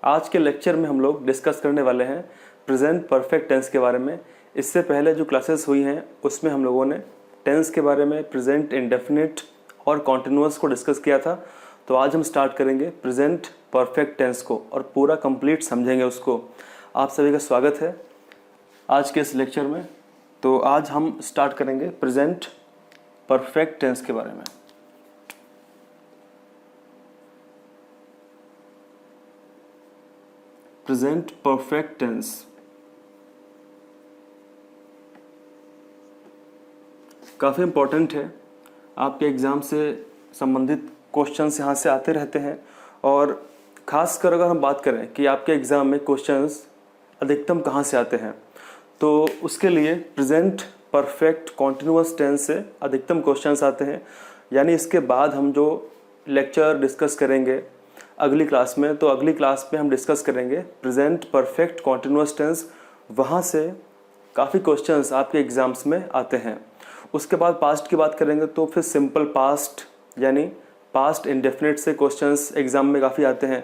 आज के लेक्चर में हम लोग डिस्कस करने वाले हैं प्रेजेंट परफेक्ट टेंस के बारे में। इससे पहले जो क्लासेस हुई हैं उसमें हम लोगों ने टेंस के बारे में प्रेजेंट इंडेफिनिट और कॉन्टिन्यूअस को डिस्कस किया था। तो आज हम स्टार्ट करेंगे प्रेजेंट परफेक्ट टेंस को और पूरा कंप्लीट समझेंगे उसको। आप सभी का स्वागत है आज के इस लेक्चर में। तो आज हम स्टार्ट करेंगे प्रेजेंट परफेक्ट टेंस के बारे में। प्रेजेंट परफेक्ट टेंस काफ़ी इम्पोर्टेंट है। आपके एग्ज़ाम से संबंधित क्वेश्चंस यहाँ से आते रहते हैं और ख़ासकर अगर हम बात करें कि आपके एग्ज़ाम में क्वेश्चंस अधिकतम कहाँ से आते हैं, तो उसके लिए प्रेजेंट परफेक्ट कॉन्टिन्यूअस टेंस से अधिकतम क्वेश्चंस आते हैं। यानी इसके बाद हम जो लेक्चर डिस्कस करेंगे अगली क्लास में, तो अगली क्लास में हम डिस्कस करेंगे प्रेजेंट परफेक्ट कॉन्टिन्यूअस टेंस। वहाँ से काफ़ी क्वेश्चंस आपके एग्ज़ाम्स में आते हैं। उसके बाद पास्ट की बात करेंगे तो फिर सिंपल पास्ट यानी पास्ट इंडेफिनिट से क्वेश्चंस एग्ज़ाम में काफ़ी आते हैं।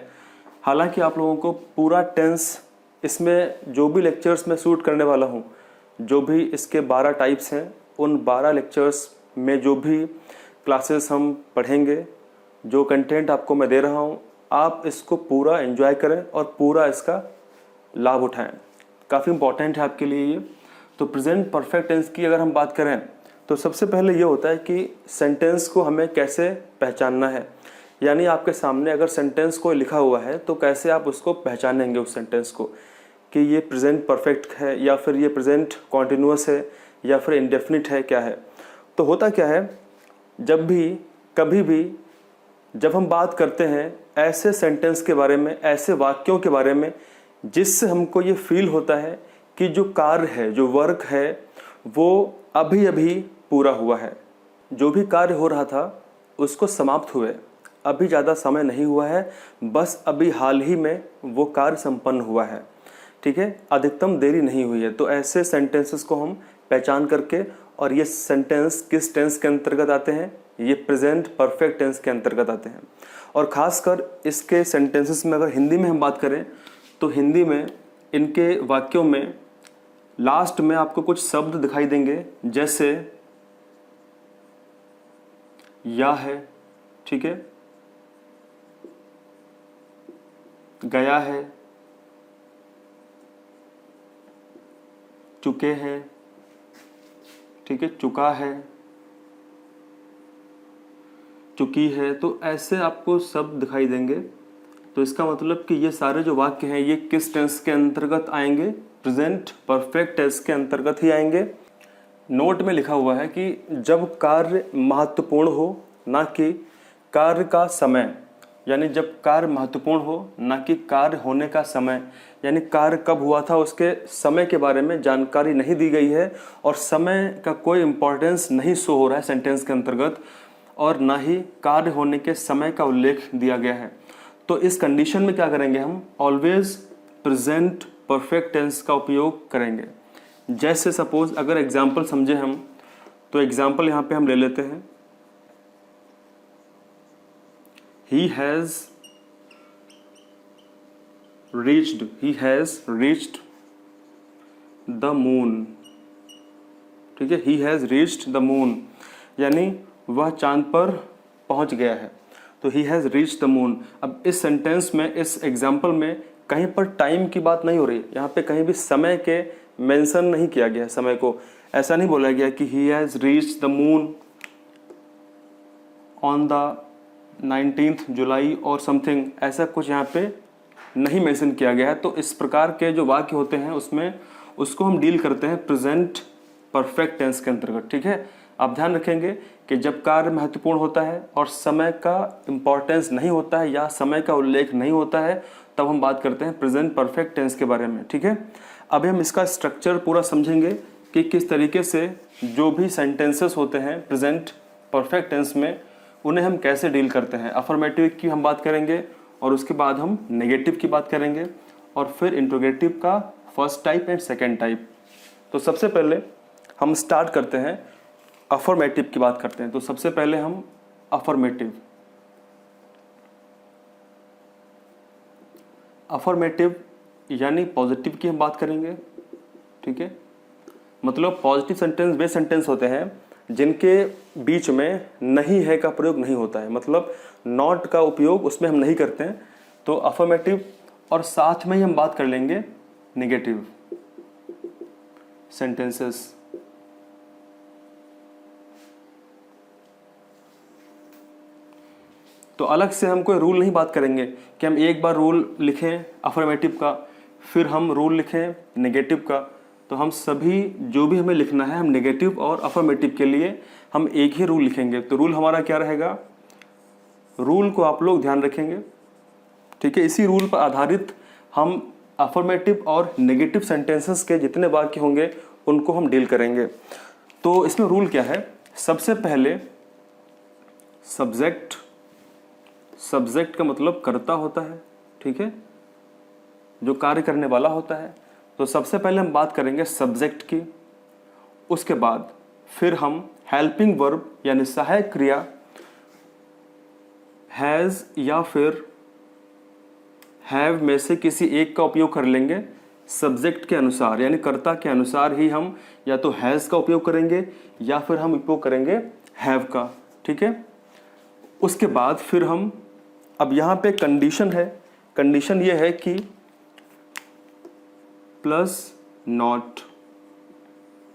हालांकि आप लोगों को पूरा टेंस इसमें जो भी लेक्चर्स मैं शूट करने वाला हूँ, जो भी इसके 12 टाइप्स हैं, उन 12 लेक्चर्स में जो भी क्लासेस हम पढ़ेंगे, जो कंटेंट आपको मैं दे रहा हूँ, आप इसको पूरा एंजॉय करें और पूरा इसका लाभ उठाएं। काफ़ी इंपॉर्टेंट है आपके लिए ये। तो प्रेजेंट परफेक्ट टेंस की अगर हम बात करें तो सबसे पहले ये होता है कि सेंटेंस को हमें कैसे पहचानना है। यानी आपके सामने अगर सेंटेंस कोई लिखा हुआ है तो कैसे आप उसको पहचानेंगे उस सेंटेंस को कि ये प्रेजेंट परफेक्ट है या फिर ये प्रेजेंट कॉन्टिन्यूअस है या फिर इंडेफिनिट है, क्या है। तो होता क्या है, जब भी कभी भी जब हम बात करते हैं ऐसे सेंटेंस के बारे में, ऐसे वाक्यों के बारे में जिससे हमको ये फील होता है कि जो कार्य है, जो वर्क है, वो अभी अभी पूरा हुआ है, जो भी कार्य हो रहा था उसको समाप्त हुए अभी ज़्यादा समय नहीं हुआ है, बस अभी हाल ही में वो कार्य संपन्न हुआ है, ठीक है, अधिकतम देरी नहीं हुई है। तो ऐसे सेंटेंसेस को हम पहचान करके, और ये सेंटेंस किस टेंस के अंतर्गत आते हैं, ये प्रेजेंट परफेक्ट टेंस के अंतर्गत आते हैं। और ख़ासकर इसके सेंटेंसेस में अगर हिंदी में हम बात करें तो हिंदी में इनके वाक्यों में लास्ट में आपको कुछ शब्द दिखाई देंगे, जैसे या है, ठीक है, गया है, चुके हैं, ठीक है, चुका है, चुकी है। तो ऐसे आपको शब्द दिखाई देंगे। तो इसका मतलब कि ये सारे जो वाक्य हैं ये किस टेंस के अंतर्गत आएंगे, प्रेजेंट परफेक्ट टेंस के अंतर्गत ही आएंगे। नोट में लिखा हुआ है कि जब कार्य महत्वपूर्ण हो ना कि कार्य का समय, यानी जब कार्य महत्वपूर्ण हो ना कि कार्य होने का समय, यानी कार्य कब हुआ था उसके समय के बारे में जानकारी नहीं दी गई है और समय का कोई इम्पोर्टेंस नहीं शो हो रहा है सेंटेंस के अंतर्गत, और ना ही कार्य होने के समय का उल्लेख दिया गया है। तो इस कंडीशन में क्या करेंगे, हम ऑलवेज प्रेजेंट परफेक्ट टेंस का उपयोग करेंगे। जैसे सपोज अगर एग्जाम्पल समझे हम, तो एग्जाम्पल यहाँ पे हम ले लेते हैं, he has reached the moon, ठीक है, he has reached the moon यानी वह चांद पर पहुंच गया है। तो he has reached the moon। अब इस सेंटेंस में, इस एग्जाम्पल में कहीं पर टाइम की बात नहीं हो रही, यहाँ पे कहीं भी समय के मेंशन नहीं किया गया है। समय को ऐसा नहीं बोला गया कि he has reached the moon on the 19th जुलाई और समथिंग, ऐसा कुछ यहाँ पे नहीं मेंशन किया गया है। तो इस प्रकार के जो वाक्य होते हैं उसमें उसको हम डील करते हैं प्रेजेंट परफेक्ट टेंस के अंतर्गत, ठीक है। आप ध्यान रखेंगे कि जब कार्य महत्वपूर्ण होता है और समय का इम्पोर्टेंस नहीं होता है या समय का उल्लेख नहीं होता है, तब हम बात करते हैं प्रेजेंट परफेक्ट टेंस के बारे में, ठीक है। अभी हम इसका स्ट्रक्चर पूरा समझेंगे कि किस तरीके से जो भी सेंटेंसेस होते हैं प्रेजेंट परफेक्ट टेंस में उन्हें हम कैसे डील करते हैं। अफर्मेटिव की हम बात करेंगे और उसके बाद हम नेगेटिव की बात करेंगे और फिर इंट्रोगेटिव का first type and second type. तो सबसे पहले हम स्टार्ट करते हैं, अफर्मेटिव की बात करते हैं। तो सबसे पहले हम अफर्मेटिव, अफर्मेटिव यानी पॉजिटिव की हम बात करेंगे, ठीक है। मतलब पॉजिटिव सेंटेंस वे सेंटेंस होते हैं जिनके बीच में नहीं है का प्रयोग नहीं होता है, मतलब नॉट का उपयोग उसमें हम नहीं करते हैं, तो अफर्मेटिव। और साथ में ही हम बात कर लेंगे नेगेटिव सेंटेंसेस। तो अलग से हम कोई रूल नहीं बात करेंगे कि हम एक बार रूल लिखें अफर्मेटिव का, फिर हम रूल लिखें नेगेटिव का। तो हम सभी जो भी हमें लिखना है, हम नेगेटिव और अफर्मेटिव के लिए हम एक ही रूल लिखेंगे। तो रूल हमारा क्या रहेगा, रूल को आप लोग ध्यान रखेंगे, ठीक है। इसी रूल पर आधारित हम अफर्मेटिव और नेगेटिव सेंटेंसेस के जितने वाक्य होंगे उनको हम डील करेंगे। तो इसमें रूल क्या है, सबसे पहले सब्जेक्ट, सब्जेक्ट का मतलब कर्ता होता है, ठीक है, जो कार्य करने वाला होता है। तो सबसे पहले हम बात करेंगे सब्जेक्ट की, उसके बाद फिर हम हेल्पिंग वर्ब यानी सहायक क्रिया हैज़ या फिर हैव में से किसी एक का उपयोग कर लेंगे सब्जेक्ट के अनुसार, यानी कर्ता के अनुसार ही हम या तो हैज़ का उपयोग करेंगे या फिर हम उपयोग करेंगे हैव का, ठीक है। उसके बाद फिर हम, अब यहाँ पे कंडीशन है, कंडीशन ये है कि प्लस नॉट,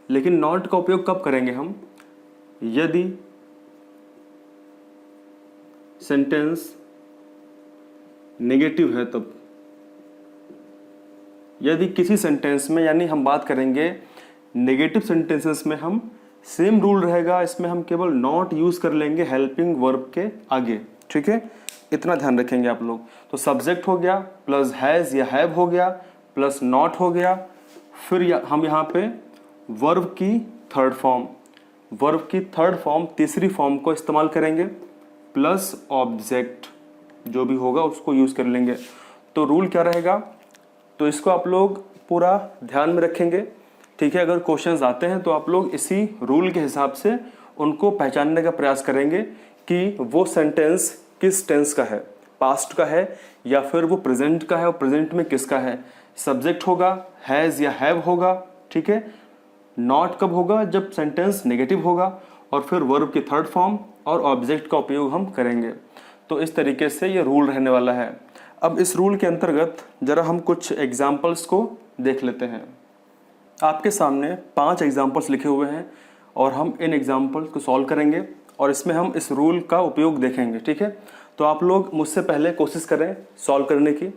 लेकिन नॉट का उपयोग कब करेंगे हम, यदि सेंटेंस नेगेटिव है तब। यदि किसी सेंटेंस में, यानी हम बात करेंगे नेगेटिव सेंटेंसेस में, हम सेम रूल रहेगा, इसमें हम केवल नॉट यूज कर लेंगे हेल्पिंग वर्ब के आगे, ठीक है। इतना ध्यान रखेंगे आप लोग। तो सब्जेक्ट हो गया, प्लस हैज या हैव हो गया, प्लस नॉट हो गया, फिर हम यहाँ पे वर्ब की थर्ड फॉर्म, वर्ब की थर्ड फॉर्म तीसरी फॉर्म को इस्तेमाल करेंगे, प्लस ऑब्जेक्ट जो भी होगा उसको यूज कर लेंगे। तो रूल क्या रहेगा, तो इसको आप लोग पूरा ध्यान में रखेंगे, ठीक है। अगर क्वेश्चंस आते हैं तो आप लोग इसी रूल के हिसाब से उनको पहचानने का प्रयास करेंगे कि वो सेंटेंस किस टेंस का है, पास्ट का है या फिर वो प्रेजेंट का है, और प्रेजेंट में किसका है। सब्जेक्ट होगा, हैज़ या हैव होगा, ठीक है। नॉट कब होगा, जब सेंटेंस नेगेटिव होगा, और फिर वर्ब की थर्ड फॉर्म और ऑब्जेक्ट का उपयोग हम करेंगे। तो इस तरीके से ये रूल रहने वाला है। अब इस रूल के अंतर्गत जरा हम कुछ एग्जाम्पल्स को देख लेते हैं। आपके सामने 5 एग्जाम्पल्स लिखे हुए हैं और हम इन एग्जाम्पल्स को सॉल्व करेंगे और इसमें हम इस रूल का उपयोग देखेंगे, ठीक है। तो आप लोग मुझसे पहले कोशिश करें सॉल्व करने की।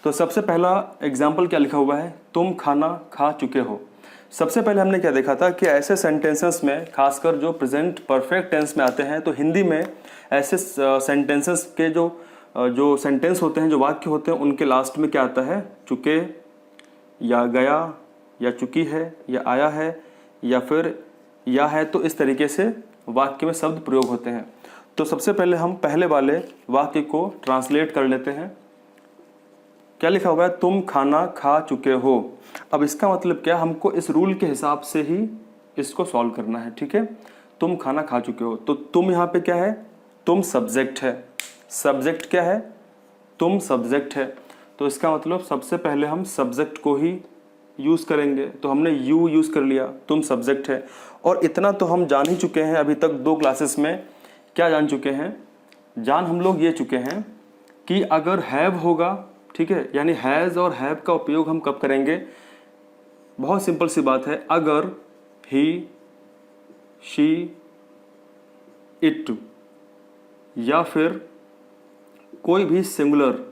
तो सबसे पहला एग्जाम्पल क्या लिखा हुआ है, तुम खाना खा चुके हो। सबसे पहले हमने क्या देखा था कि ऐसे सेंटेंसेस में, खासकर जो प्रेजेंट परफेक्ट टेंस में आते हैं, तो हिंदी में ऐसे सेंटेंसेस के जो सेंटेंस होते हैं, जो वाक्य होते हैं, उनके लास्ट में क्या आता है, चुके या गया या चुकी है या आया है या फिर या है। तो इस तरीके से वाक्य में शब्द प्रयोग होते हैं। तो सबसे पहले हम पहले वाले वाक्य को ट्रांसलेट कर लेते हैं। क्या लिखा हुआ है, तुम खाना खा चुके हो। अब इसका मतलब क्या, हमको इस रूल के हिसाब से ही इसको सॉल्व करना है, ठीक है। तुम खाना खा चुके हो, तो तुम यहाँ पे क्या है, तुम सब्जेक्ट है। सब्जेक्ट क्या है, तुम सब्जेक्ट है। तो इसका मतलब सबसे पहले हम सब्जेक्ट को ही यूज करेंगे। तो हमने यू यूज कर लिया, तुम सब्जेक्ट है। और इतना तो हम जान ही चुके हैं, अभी तक 2 क्लासेस में क्या जान चुके हैं, जान हम लोग ये चुके हैं कि अगर हैव होगा, ठीक है, यानी हैज़ और हैव का उपयोग हम कब करेंगे। बहुत सिंपल सी बात है, अगर ही, शी, इट या फिर कोई भी सिंगुलर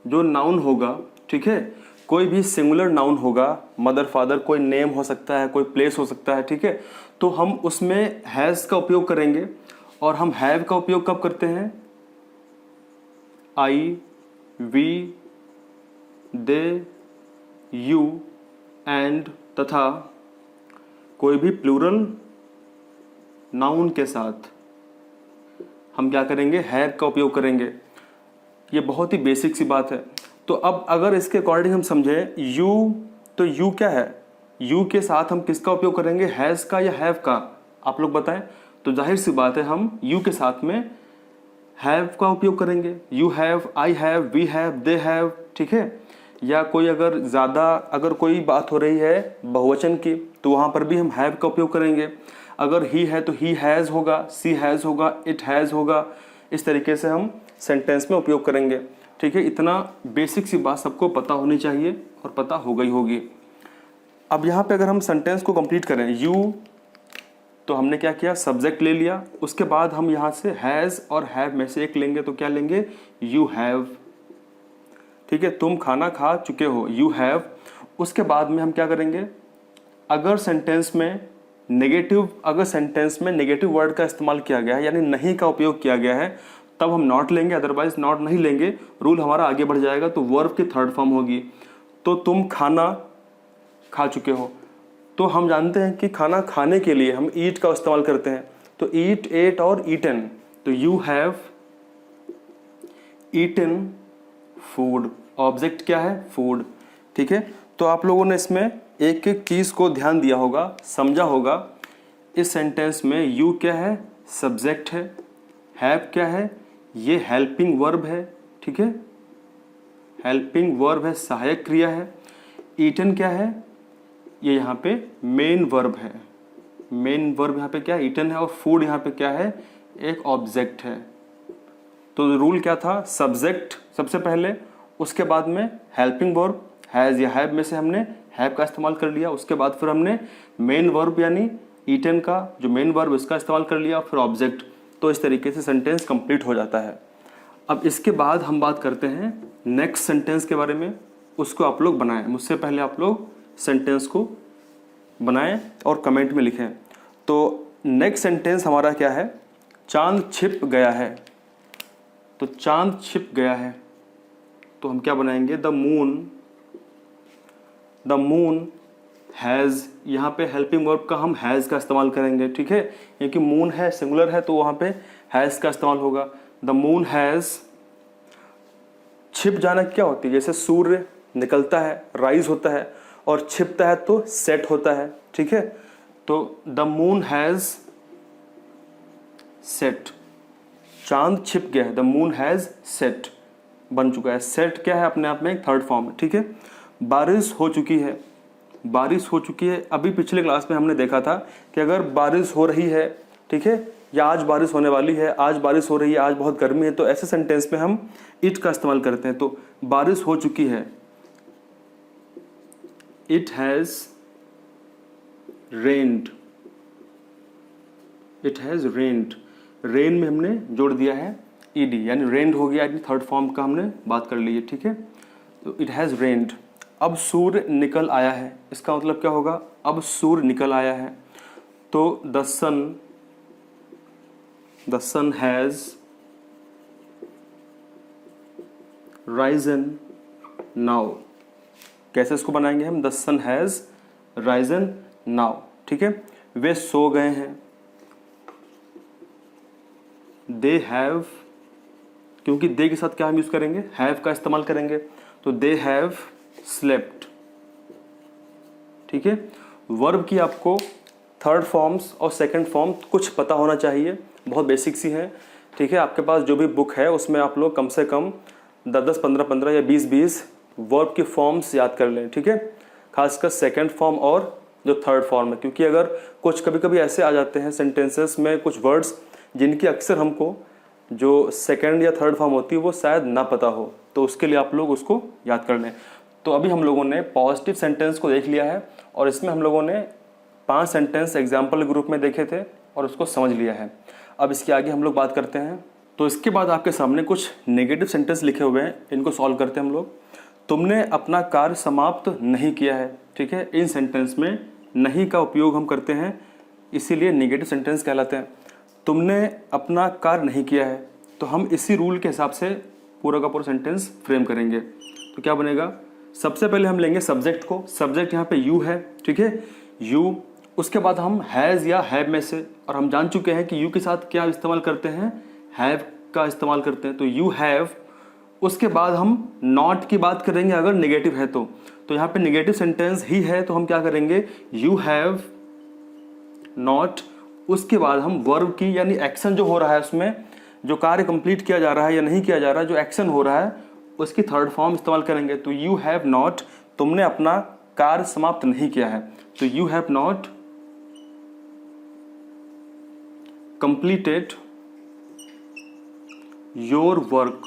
जो नाउन होगा, ठीक है, कोई भी सिंगुलर नाउन होगा, मदर फादर, कोई नेम हो सकता है, कोई प्लेस हो सकता है, ठीक है, तो हम उसमें हैज़ का उपयोग करेंगे। और हम हैव का उपयोग कब करते हैं, आई, वी, दे, यू एंड तथा कोई भी प्लूरल नाउन के साथ हम क्या करेंगे, हैव का उपयोग करेंगे। ये बहुत ही बेसिक सी बात है। तो अब अगर इसके अकॉर्डिंग हम समझें यू, तो यू क्या है, यू के साथ हम किसका उपयोग करेंगे, हैज़ का या हैव का, आप लोग बताएं। तो जाहिर सी बात है हम यू के साथ में हैव का उपयोग करेंगे, you have, I have, we have, they have, ठीक है। या कोई अगर ज़्यादा अगर कोई बात हो रही है बहुवचन की तो वहाँ पर भी हम हैव का उपयोग करेंगे। अगर ही है तो ही हैज़ होगा, सी हैज़ होगा, इट हैज़ होगा। इस तरीके से हम सेंटेंस में उपयोग करेंगे, ठीक है। इतना बेसिक सी बात सबको पता होनी चाहिए और पता हो गई होगी। अब यहाँ पे अगर हम सेंटेंस को कंप्लीट करें, यू, तो हमने क्या किया, सब्जेक्ट ले लिया। उसके बाद हम यहाँ से हैज़ और हैव में से एक लेंगे, तो क्या लेंगे, यू हैव, ठीक है। तुम खाना खा चुके हो, यू हैव। उसके बाद में हम क्या करेंगे, अगर सेंटेंस में नेगेटिव वर्ड का इस्तेमाल किया गया है, यानी नहीं का उपयोग किया गया है, तब हम नॉट लेंगे, अदरवाइज नॉट नहीं लेंगे। रूल हमारा आगे बढ़ जाएगा। तो वर्ब की थर्ड फॉर्म होगी। तो तुम खाना खा चुके हो, तो हम जानते हैं कि खाना खाने के लिए हम ईट का इस्तेमाल करते हैं। तो ईट, एट और ईटन, तो you have eaten food. Object क्या है, फूड, ठीक है। तो आप लोगों ने इसमें एक एक चीज़ को ध्यान दिया होगा, समझा होगा। इस सेंटेंस में यू क्या है, सब्जेक्ट है, हैव क्या है, ये हेल्पिंग वर्ब है, ठीक है। हेल्पिंग वर्ब है, सहायक क्रिया है। ईटन क्या है, ये यहाँ पे मेन वर्ब है। मेन वर्ब यहाँ पे क्या है, ईटन है। और फूड यहाँ पे क्या है, एक ऑब्जेक्ट है। तो रूल क्या था, सब्जेक्ट सबसे पहले, उसके बाद में हेल्पिंग वर्ब, हैज़ या हैव में से हमने हैव का इस्तेमाल कर लिया। उसके बाद फिर हमने मेन वर्ब यानी ईटन का जो मेन वर्ब इसका इस्तेमाल कर लिया, फिर ऑब्जेक्ट। तो इस तरीके से सेंटेंस कंप्लीट हो जाता है। अब इसके बाद हम बात करते हैं नेक्स्ट सेंटेंस के बारे में। उसको आप लोग बनाएं, मुझसे पहले आप लोग सेंटेंस को बनाएं और कमेंट में लिखें। तो नेक्स्ट सेंटेंस हमारा क्या है, चांद छिप गया है। तो चांद छिप गया है, तो हम क्या बनाएंगे, द मून हैज़। यहाँ पे हेल्पिंग वर्ब का हम हैज़ का इस्तेमाल करेंगे, ठीक है। क्योंकि मून है, सिंगुलर है, तो वहाँ पे हैज़ का इस्तेमाल होगा। The moon has. छिप जाना क्या होती है, जैसे सूर्य निकलता है, राइज होता है, और छिपता है तो सेट होता है, ठीक है। तो द मून हैज़ सेट। चांद छिप गया है, द मून हैज़ सेट बन चुका है। सेट क्या है, अपने आप में एक थर्ड फॉर्म है, ठीक है। बारिश हो चुकी है, बारिश हो चुकी है। अभी पिछले क्लास में हमने देखा था कि अगर बारिश हो रही है, ठीक है, या आज बारिश होने वाली है, आज बारिश हो रही है, आज बहुत गर्मी है, तो ऐसे सेंटेंस में हम इट का इस्तेमाल करते हैं। तो बारिश हो चुकी है, it has rained. It has rained. Rain में हमने जोड़ दिया है ईडी, यानी रेन्ड हो गया, थर्ड फॉर्म का हमने बात कर ली है, ठीक है। तो इट हैज़ रेन्ड। अब सूर्य निकल आया है, इसका मतलब क्या होगा, अब सूर्य निकल आया है। तो the sun has risen now. कैसे इसको बनाएंगे हम, the sun has risen now, ठीक है। वे सो गए हैं, दे हैव, क्योंकि दे के साथ क्या हम यूज करेंगे, हैव का इस्तेमाल करेंगे। तो दे हैव स्लेप्ट, ठीक है। वर्ब की आपको थर्ड फॉर्म्स और सेकंड फॉर्म कुछ पता होना चाहिए, बहुत बेसिक सी है, ठीक है। आपके पास जो भी बुक है उसमें आप लोग कम से कम 10-10, 15-15 या 20-20 वर्ब की फॉर्म्स याद कर लें, ठीक है। खासकर सेकंड फॉर्म और जो थर्ड फॉर्म है, क्योंकि अगर कुछ कभी कभी ऐसे आ जाते हैं सेंटेंसेस में कुछ वर्ड्स जिनकी अक्सर हमको जो सेकंड या थर्ड फॉर्म होती है वो शायद ना पता हो, तो उसके लिए आप लोग उसको याद कर लें। तो अभी हम लोगों ने पॉजिटिव सेंटेंस को देख लिया है, और इसमें हम लोगों ने 5 सेंटेंस एग्जाम्पल ग्रुप में देखे थे और उसको समझ लिया है। अब इसके आगे हम लोग बात करते हैं। तो इसके बाद आपके सामने कुछ नेगेटिव सेंटेंस लिखे हुए हैं, इनको सॉल्व करते हैं हम लोग। तुमने अपना कार्य समाप्त नहीं किया है, ठीक है। इन सेंटेंस में नहीं का उपयोग हम करते हैं, इसीलिए नेगेटिव सेंटेंस कहलाते हैं। तुमने अपना कार्य नहीं किया है, तो हम इसी रूल के हिसाब से पूरा का पूरा सेंटेंस फ्रेम करेंगे। तो क्या बनेगा, सबसे पहले हम लेंगे सब्जेक्ट को। सब्जेक्ट यहाँ पे यू है, ठीक है, यू। उसके बाद हम हैज़ या हैव में से, और हम जान चुके हैं कि यू के साथ क्या इस्तेमाल करते हैं, हैव का इस्तेमाल करते हैं। तो यू हैव। उसके बाद हम नॉट की बात करेंगे अगर नेगेटिव है तो यहाँ पे नेगेटिव सेंटेंस ही है, तो हम क्या करेंगे, यू हैव नॉट। उसके बाद हम वर्ब की यानी एक्शन जो हो रहा है उसमें जो कार्य कंप्लीट किया जा रहा है या नहीं किया जा रहा है, जो एक्शन हो रहा है, उसकी थर्ड फॉर्म इस्तेमाल करेंगे। तो यू हैव नॉट, तुमने अपना कार्य समाप्त नहीं किया है, तो you have not completed your work.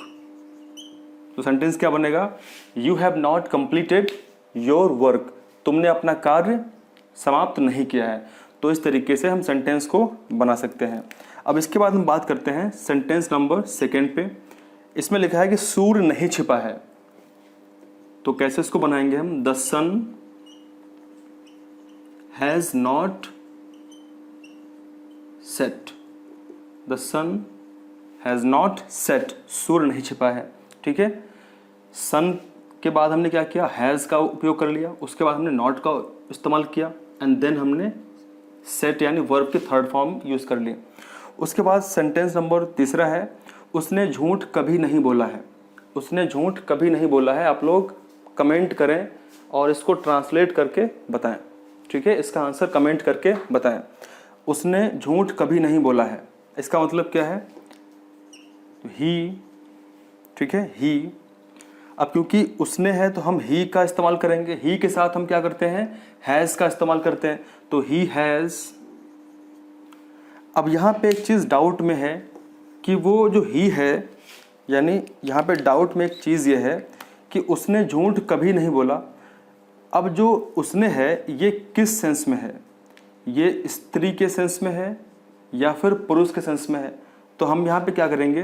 तो सेंटेंस क्या बनेगा, you have not completed your work, तुमने अपना कार्य समाप्त नहीं किया है। तो इस तरीके से हम सेंटेंस को बना सकते हैं। अब इसके बाद हम बात करते हैं सेंटेंस नंबर 2 पे। इसमें लिखा है कि सूर्य नहीं छिपा है, तो कैसे इसको बनाएंगे हम, the sun has not set, the sun has not set, सूर्य नहीं छिपा है। ठीक है, सन के बाद हमने क्या किया, हैज़ का उपयोग कर लिया, उसके बाद हमने नॉट का इस्तेमाल किया, एंड देन हमने सेट यानी वर्ब की थर्ड फॉर्म यूज़ कर ली। उसके बाद सेंटेंस नंबर 3 है, उसने झूठ कभी नहीं बोला है। उसने झूठ कभी नहीं बोला है, आप लोग कमेंट करें और इसको ट्रांसलेट करके बताएं। ठीक है, इसका आंसर कमेंट करके बताएं। उसने झूठ कभी नहीं बोला है, इसका मतलब क्या है, ही। ठीक है, ही। अब क्योंकि उसने है तो हम ही का इस्तेमाल करेंगे, ही के साथ हम क्या करते हैं, हैज़ का इस्तेमाल करते हैं, तो ही हैज़। अब यहाँ पे एक चीज़ डाउट में है कि वो जो ही है, यानी यहाँ पे डाउट में एक चीज़ ये है कि उसने झूठ कभी नहीं बोला। अब जो उसने है ये किस सेंस में है, ये स्त्री के सेंस में है या फिर पुरुष के सेंस में है। तो हम यहाँ पे क्या करेंगे,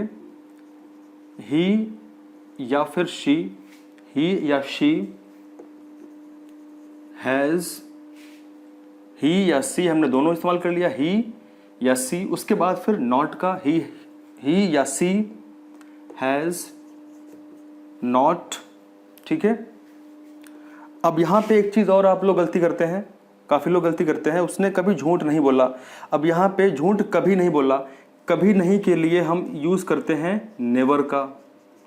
ही या फिर शी, ही या शी हैज़, ही या सी हमने दोनों इस्तेमाल कर लिया, ही या सी। उसके बाद फिर नॉट का, ही या सी हैज़ नॉट। ठीक है, अब यहाँ पे एक चीज़ और आप लोग गलती करते हैं, काफ़ी लोग गलती करते हैं, उसने कभी झूठ नहीं बोला। अब यहाँ पे झूठ कभी नहीं बोला, कभी नहीं के लिए हम यूज़ करते हैं नेवर का।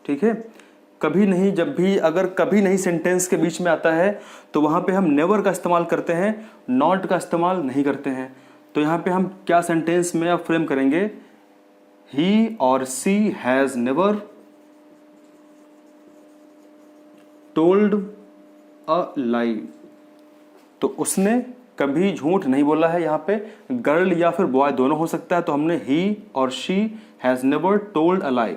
ठीक है, कभी नहीं, जब भी अगर कभी नहीं सेंटेंस के बीच में आता है तो वहाँ पे हम नेवर का इस्तेमाल करते हैं, नॉट का इस्तेमाल नहीं करते हैं। तो यहाँ पे हम क्या सेंटेंस में अब फ्रेम करेंगे, ही और सी has never told a lie. तो उसने कभी झूठ नहीं बोला है, यहाँ पे गर्ल या फिर बॉय दोनों हो सकता है, तो हमने ही और she has never told a lie.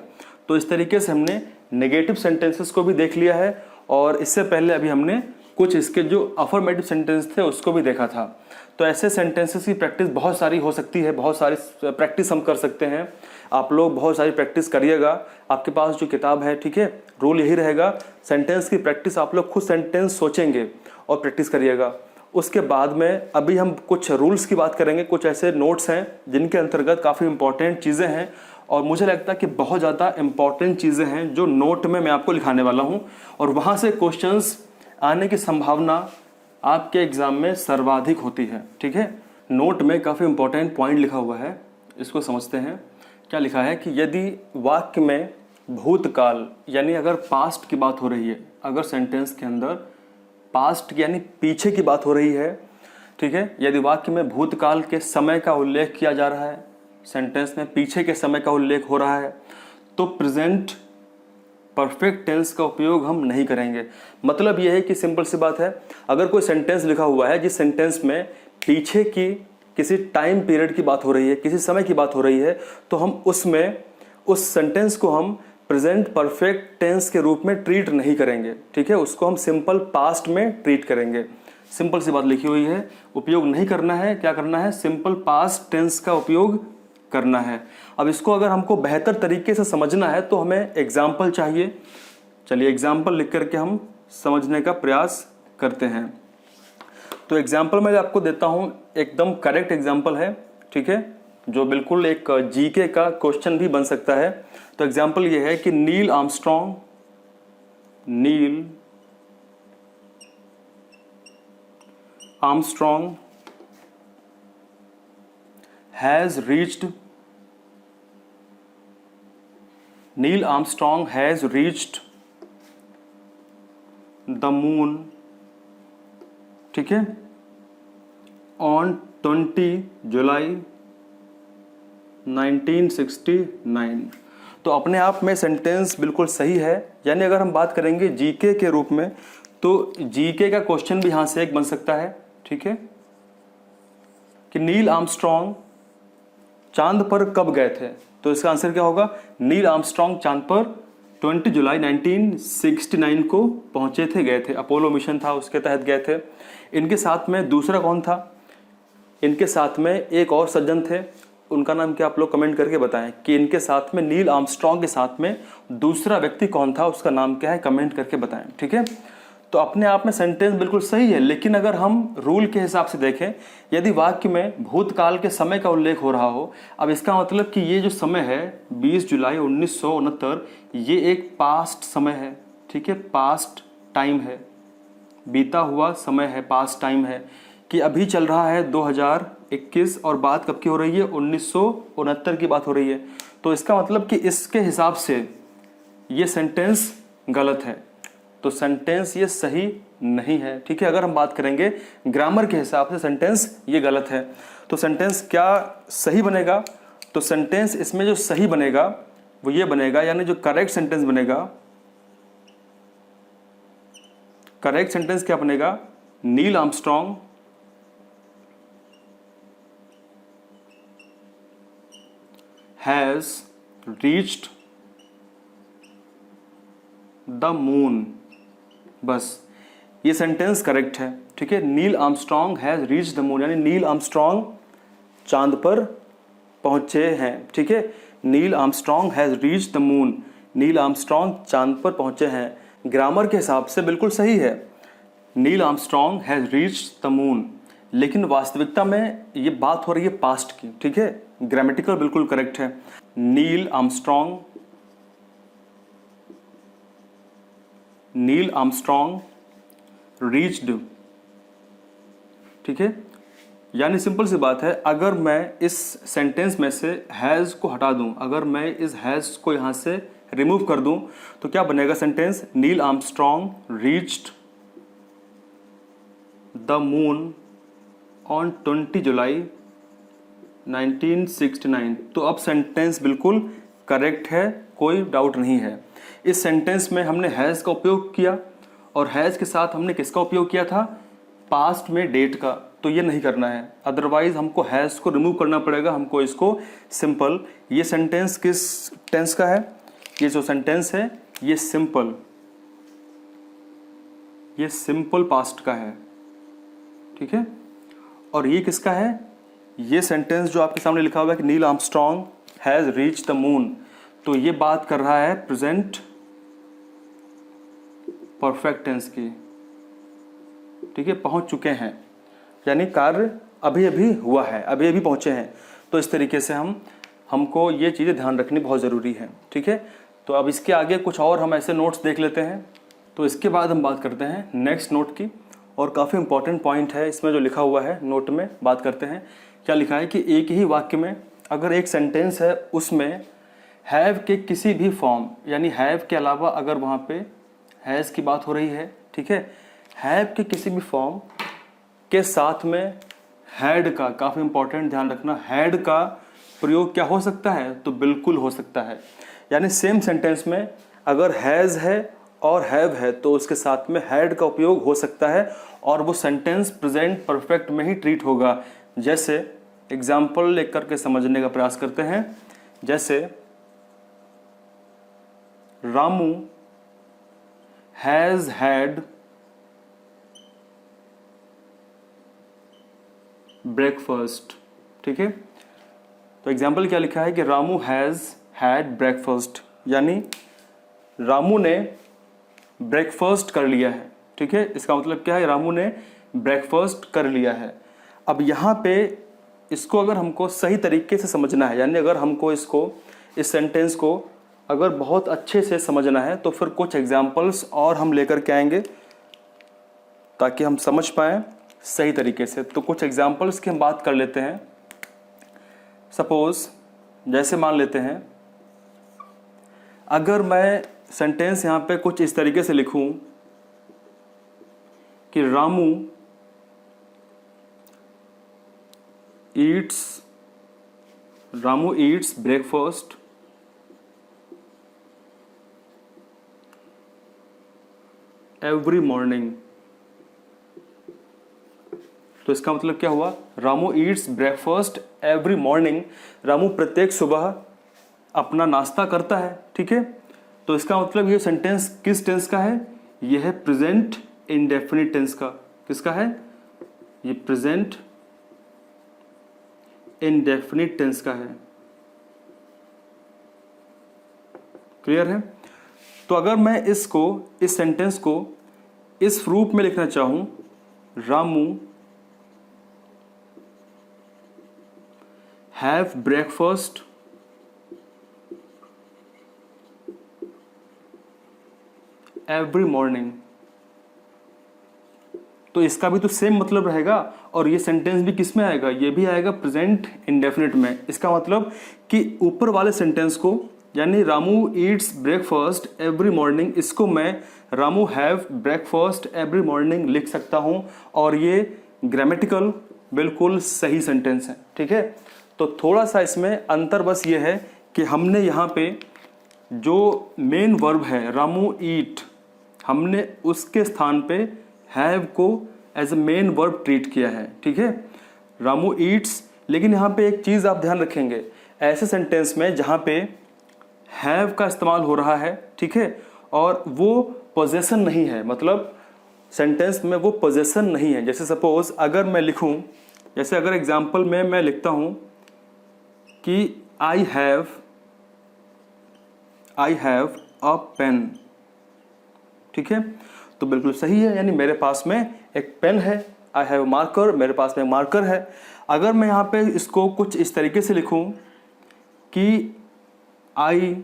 तो इस तरीके से हमने नेगेटिव सेंटेंसेस को भी देख लिया है, और इससे पहले अभी हमने कुछ इसके जो अफर्मेटिव सेंटेंस थे उसको भी देखा था। तो ऐसे सेंटेंसेस की प्रैक्टिस बहुत सारी हो सकती है, बहुत सारी प्रैक्टिस हम कर सकते हैं। आप लोग बहुत सारी प्रैक्टिस करिएगा, आपके पास जो किताब है, ठीक है, रूल यही रहेगा, सेंटेंस की प्रैक्टिस आप लोग खुद सेंटेंस सोचेंगे और प्रैक्टिस करिएगा। उसके बाद में अभी हम कुछ रूल्स की बात करेंगे, कुछ ऐसे नोट्स हैं जिनके अंतर्गत काफ़ी इंपॉर्टेंट चीज़ें हैं, और मुझे लगता है कि बहुत ज़्यादा इंपॉर्टेंट चीज़ें हैं जो नोट में मैं आपको लिखाने वाला हूं, और वहां से क्वेश्चंस आने की संभावना आपके एग्जाम में सर्वाधिक होती है। ठीक है, नोट में काफ़ी इंपॉर्टेंट पॉइंट लिखा हुआ है, इसको समझते हैं। क्या लिखा है कि यदि वाक्य में भूतकाल यानी अगर पास्ट की बात हो रही है, अगर सेंटेंस के अंदर पास्ट यानी पीछे की बात हो रही है, ठीक है, यदि वाक्य में भूतकाल के समय का उल्लेख किया जा रहा है, सेंटेंस में पीछे के समय का उल्लेख हो रहा है, तो प्रेजेंट परफेक्ट टेंस का उपयोग हम नहीं करेंगे। मतलब यह है कि सिंपल सी बात है, अगर कोई सेंटेंस लिखा हुआ है जिस सेंटेंस में पीछे की किसी टाइम पीरियड की बात हो रही है, किसी समय की बात हो रही है, तो हम उसमें उस सेंटेंस को हम प्रेजेंट परफेक्ट टेंस के रूप में ट्रीट नहीं करेंगे। ठीक है, उसको हम सिंपल पास्ट में ट्रीट करेंगे। सिंपल सी बात लिखी हुई है, उपयोग नहीं करना है, क्या करना है, सिंपल पास्ट टेंस का उपयोग करना है। अब इसको अगर हमको बेहतर तरीके से समझना है तो हमें एग्जाम्पल चाहिए। चलिए एग्जाम्पल लिख करके हम समझने का प्रयास करते हैं। तो एग्जाम्पल मैं आपको देता हूं, एकदम करेक्ट एग्जाम्पल है, ठीक है, जो बिल्कुल एक जीके का क्वेश्चन भी बन सकता है। तो एग्जाम्पल ये है कि Neil Armstrong has reached, Neil Armstrong has reached the moon, ठीक है, on 20 जुलाई 1969। तो अपने आप में सेंटेंस बिल्कुल सही है। यानी अगर हम बात करेंगे जीके के रूप में, तो जीके का क्वेश्चन भी यहाँ से एक बन सकता है, ठीक है, कि नील आर्मस्ट्रॉन्ग चांद पर कब गए थे। तो इसका आंसर क्या होगा, नील आर्मस्ट्रॉन्ग चांद पर 20 जुलाई 1969 को पहुंचे थे, गए थे। अपोलो मिशन था, उसके तहत गए थे। इनके साथ में दूसरा कौन था, इनके साथ में एक और सज्जन थे, उनका नाम क्या आप लोग कमेंट करके बताएं कि इनके साथ में नील आर्मस्ट्रॉन्ग के साथ में दूसरा व्यक्ति कौन था, उसका नाम क्या है, कमेंट करके बताएं, ठीक है। तो अपने आप में सेंटेंस बिल्कुल सही है, लेकिन अगर हम रूल के हिसाब से देखें, यदि वाक्य में भूतकाल के समय का उल्लेख हो रहा हो, अब इसका मतलब कि ये जो समय है 20 जुलाई 1969, ये एक पास्ट समय है, ठीक है, पास्ट टाइम है, बीता हुआ समय है, पास्ट टाइम है, कि अभी चल रहा है 2021 और बात कब की हो रही है, 1969 की बात हो रही है। तो इसका मतलब कि इसके हिसाब से ये सेंटेंस गलत है, तो सेंटेंस ये सही नहीं है, ठीक है। अगर हम बात करेंगे ग्रामर के हिसाब से सेंटेंस ये गलत है। तो सेंटेंस क्या सही बनेगा, तो सेंटेंस इसमें जो सही बनेगा वो ये बनेगा, यानी जो करेक्ट सेंटेंस बनेगा, करेक्ट सेंटेंस क्या बनेगा, Neil Armstrong has reached the moon. बस ये सेंटेंस करेक्ट है, ठीक है। Neil Armstrong has reached the moon, यानी नील आर्मस्ट्रॉन्ग चांद पर पहुंचे हैं, ठीक है। Neil Armstrong has reached the moon, Neil Armstrong चांद पर पहुंचे हैं, ग्रामर के हिसाब से बिल्कुल सही है, Neil Armstrong has reached the moon. लेकिन वास्तविकता में ये बात हो रही है पास्ट की, ठीक है। ग्रामेटिकल बिल्कुल करेक्ट है, नील आर्मस्ट्रॉन्ग रीच्ड, ठीक है। यानी सिंपल सी बात है, अगर मैं इस सेंटेंस में से हैज़ को हटा दूं, अगर मैं इस हैज़ को यहां से रिमूव कर दूं, तो क्या बनेगा sentence, Neil Armstrong reached the moon on 20 जुलाई 1969। तो अब सेंटेंस बिल्कुल करेक्ट है, कोई डाउट नहीं है। इस सेंटेंस में हमने हैज़ का उपयोग किया और हैज़ के साथ हमने किसका उपयोग किया था, पास्ट में डेट का। तो ये नहीं करना है, अदरवाइज हमको हैज़ को रिमूव करना पड़ेगा, हमको इसको सिंपल। ये सेंटेंस किस टेंस का है, ये जो सेंटेंस है ये सिंपल पास्ट का है, ठीक है। और ये किसका है, ये सेंटेंस जो आपके सामने लिखा हुआ है कि Neil Armstrong has reached the moon, तो ये बात कर रहा है प्रेजेंट परफेक्ट टेंस की, ठीक है, पहुंच चुके हैं, यानी कार्य अभी अभी हुआ है, अभी अभी पहुंचे हैं। तो इस तरीके से हमको ये चीज़ें ध्यान रखनी बहुत ज़रूरी है, ठीक है। तो अब इसके आगे कुछ और हम ऐसे नोट्स देख लेते हैं। तो इसके बाद हम बात करते हैं नेक्स्ट नोट की, और काफ़ी इंपॉर्टेंट पॉइंट है इसमें जो लिखा हुआ है नोट में। बात करते हैं क्या लिखा है कि एक ही वाक्य में अगर एक सेंटेंस है उसमें हैव के किसी भी फॉर्म, यानी हैव के अलावा अगर वहाँ पे हैज़ की बात हो रही है, ठीक है, हैव के किसी भी फॉर्म के साथ में हैड का, काफ़ी इंपॉर्टेंट ध्यान रखना, हैड का प्रयोग क्या हो सकता है, तो बिल्कुल हो सकता है। यानी सेम सेंटेंस में अगर हैज़ है और हैव है तो उसके साथ में हैड का उपयोग हो सकता है और वो सेंटेंस प्रेजेंट परफेक्ट में ही ट्रीट होगा। जैसे एग्जाम्पल लेकर के समझने का प्रयास करते हैं, जैसे रामू हैज हैड ब्रेकफास्ट, ठीक है। तो एग्जाम्पल क्या लिखा है कि रामू हैज हैड ब्रेकफास्ट, यानी रामू ने ब्रेकफास्ट कर लिया है, ठीक है। इसका मतलब क्या है, रामू ने ब्रेकफास्ट कर लिया है। अब यहाँ पे इसको अगर हमको सही तरीके से समझना है, यानी अगर हमको इसको, इस सेंटेंस को अगर बहुत अच्छे से समझना है, तो फिर कुछ एग्जाम्पल्स और हम लेकर के आएंगे ताकि हम समझ पाएँ सही तरीके से। तो कुछ एग्जाम्पल्स की हम बात कर लेते हैं। सपोज जैसे मान लेते हैं, अगर मैं सेंटेंस यहाँ पे कुछ इस तरीके से लिखूं कि Ramu Yeats Ramu Yeats breakfast every morning. तो इसका मतलब क्या हुआ, Ramu Yeats breakfast every morning, Ramu प्रत्येक सुबह अपना नाश्ता करता है। ठीक है, तो इसका मतलब ये सेंटेंस किस टेंस का है, ये है प्रेजेंट इंडेफिनिट टेंस का। किसका है, ये प्रेजेंट इंडेफिनिट टेंस का है। क्लियर है। तो अगर मैं इसको, इस सेंटेंस को इस रूप में लिखना चाहूं, Ramu have breakfast every morning, तो इसका भी तो सेम मतलब रहेगा और ये सेंटेंस भी किस में आएगा, ये भी आएगा प्रेजेंट इंडेफिनिट में। इसका मतलब कि ऊपर वाले सेंटेंस को, यानी Ramu Yeats breakfast every morning, इसको मैं Ramu have breakfast every morning लिख सकता हूं और ये ग्रामेटिकल बिल्कुल सही सेंटेंस है। ठीक है, तो थोड़ा सा इसमें अंतर बस ये है कि हमने यहाँ पे जो मेन वर्ब है रामू ईट, हमने उसके स्थान पे हैव को as a main verb treat किया है। ठीक है, रामू ईट्स। लेकिन यहाँ पे एक चीज़ आप ध्यान रखेंगे, ऐसे सेंटेंस में जहाँ पे हैव का इस्तेमाल हो रहा है, ठीक है, और वो पोजेसन नहीं है, मतलब सेंटेंस में वो पोजेसन नहीं है। जैसे सपोज अगर मैं लिखूं, जैसे अगर एग्जाम्पल में मैं लिखता हूं कि आई हैव अ पेन, ठीक है, तो बिल्कुल सही है, यानी मेरे पास में एक पेन है। आई हैव मार्कर, मेरे पास में मार्कर है। अगर मैं यहाँ पे इसको कुछ इस तरीके से लिखूं कि I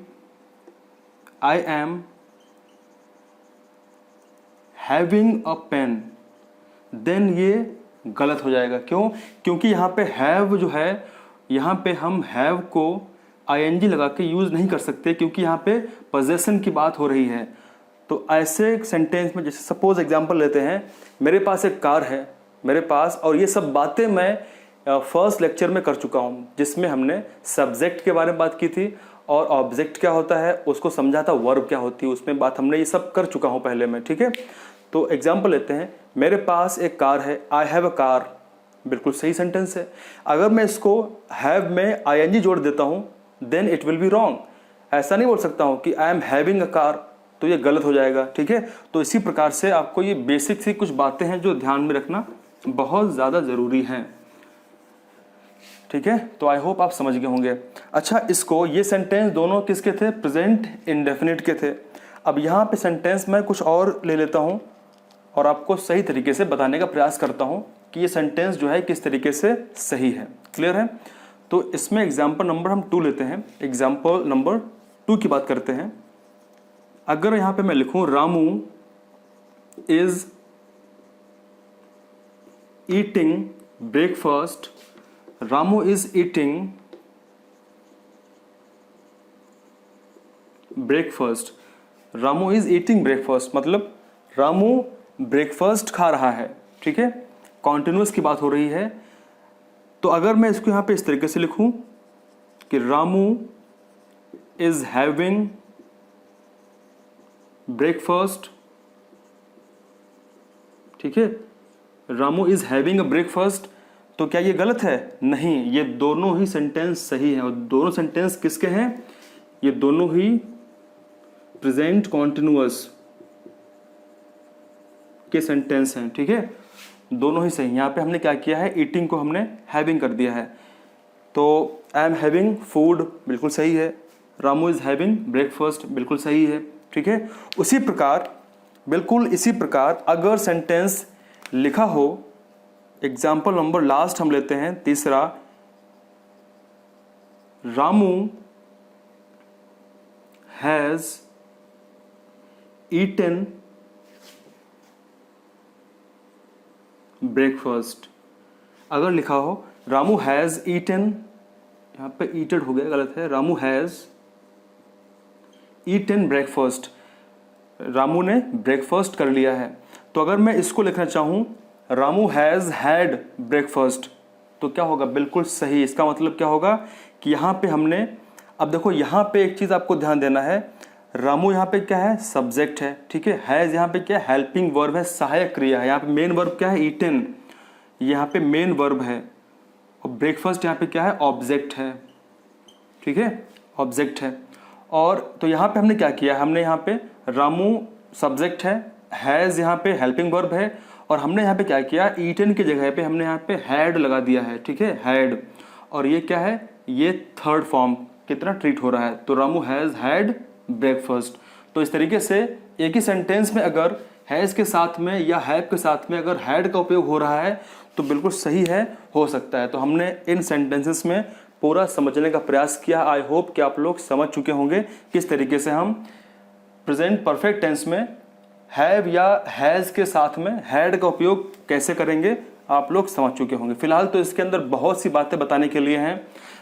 am having a pen, then ये गलत हो जाएगा। क्यों? क्योंकि यहाँ पे हैव जो है, यहाँ पे हम हैव को आईएनजी लगा के यूज नहीं कर सकते, क्योंकि यहाँ पे पोजेसन की बात हो रही है। तो ऐसे सेंटेंस में, जैसे सपोज एग्जांपल लेते हैं, मेरे पास एक कार है, मेरे पास, और ये सब बातें मैं फर्स्ट लेक्चर में कर चुका हूँ, जिसमें हमने सब्जेक्ट के बारे में बात की थी और ऑब्जेक्ट क्या होता है उसको समझा था, वर्ब क्या होती है उसमें बात हमने ये सब कर चुका हूँ पहले में। ठीक है, तो एग्जाम्पल लेते हैं, मेरे पास एक कार है, आई हैव अ कार, बिल्कुल सही सेंटेंस है। अगर मैं इसको हैव में आईएनजी जोड़ देता हूँ, then it will be wrong. ऐसा नहीं बोल सकता हूँ कि I am having a car, तो ये गलत हो जाएगा। ठीक है, तो इसी प्रकार से आपको ये बेसिक सी कुछ बातें हैं जो ध्यान में रखना बहुत ज़्यादा ज़रूरी हैं। ठीक है, तो आई होप आप समझ गए होंगे। अच्छा, इसको, ये सेंटेंस दोनों किसके थे, प्रेजेंट इंडेफिनिट के थे। अब यहाँ पे सेंटेंस मैं कुछ और ले लेता हूँ और आपको सही तरीके से बताने का प्रयास करता हूँ कि ये सेंटेंस जो है किस तरीके से सही है। क्लियर है? तो इसमें एग्जाम्पल नंबर हम 2 लेते हैं। एग्जाम्पल नंबर 2 की बात करते हैं। अगर यहाँ पे मैं लिखूं Ramu is eating breakfast, Ramu is eating breakfast, Ramu is eating breakfast, मतलब रामू ब्रेकफास्ट खा रहा है। ठीक है, कॉन्टिन्यूअस की बात हो रही है। तो अगर मैं इसको यहाँ पे इस तरीके से लिखूं कि रामू इज हैविंग ब्रेकफास्ट, ठीक है, Ramu is having a breakfast, तो क्या ये गलत है? नहीं, ये दोनों ही सेंटेंस सही हैं। और दोनों सेंटेंस किसके हैं? ये दोनों ही प्रेजेंट कॉन्टिन्यूअस के सेंटेंस हैं। ठीक है, दोनों ही सही। यहाँ पे हमने क्या किया है, ईटिंग को हमने हैविंग कर दिया है। तो आई एम हैविंग फूड, बिल्कुल सही है। रामू इज हैविंग ब्रेकफास्ट, बिल्कुल सही है। ठीक है, उसी प्रकार, बिल्कुल इसी प्रकार अगर सेंटेंस लिखा हो, एग्जाम्पल नंबर लास्ट हम लेते हैं, तीसरा, रामू हैज ईटन ब्रेकफास्ट। अगर लिखा हो रामू हैज ईटन, यहां पे ईटेड हो गया, गलत है, Ramu has eaten breakfast, Ramu ने ब्रेकफास्ट कर लिया है। तो अगर मैं इसको लिखना चाहूं रामू हैज हैड ब्रेकफास्ट, तो क्या होगा? बिल्कुल सही। इसका मतलब क्या होगा कि यहाँ पे हमने, अब देखो यहाँ पे एक चीज़ आपको ध्यान देना है, रामू यहाँ पे क्या है, सब्जेक्ट है, ठीक है। हैज़ यहाँ पे क्या है, हेल्पिंग वर्ब है, सहायक क्रिया है। यहाँ पे मेन वर्ब क्या है, ईटन, यहाँ पे मेन वर्ब है। और ब्रेकफास्ट यहाँ पे क्या है, ऑब्जेक्ट है, ठीक है, ऑब्जेक्ट है। और तो यहाँ पे हमने क्या किया, हमने यहाँ पे रामू सब्जेक्ट है, हैज़ यहाँ पे हेल्पिंग वर्ब है, और हमने यहाँ पे क्या किया, ईटन की जगह पे हमने यहाँ पे हैड लगा दिया है, ठीक है, हैड। और ये क्या है, ये थर्ड फॉर्म कितना ट्रीट हो रहा है, तो रामू हैज़ हैड ब्रेकफास्ट। तो इस तरीके से एक ही सेंटेंस में अगर हैज़ के साथ में या हैव के साथ में अगर हैड का उपयोग हो रहा है तो बिल्कुल सही है, हो सकता है। तो हमने इन सेंटेंसेस में पूरा समझने का प्रयास किया। आई होप कि आप लोग समझ चुके होंगे किस तरीके से हम प्रेजेंट परफेक्ट टेंस में हैव या हैज़ के साथ में हैड का उपयोग कैसे करेंगे, आप लोग समझ चुके होंगे। फिलहाल तो इसके अंदर बहुत सी बातें बताने के लिए हैं,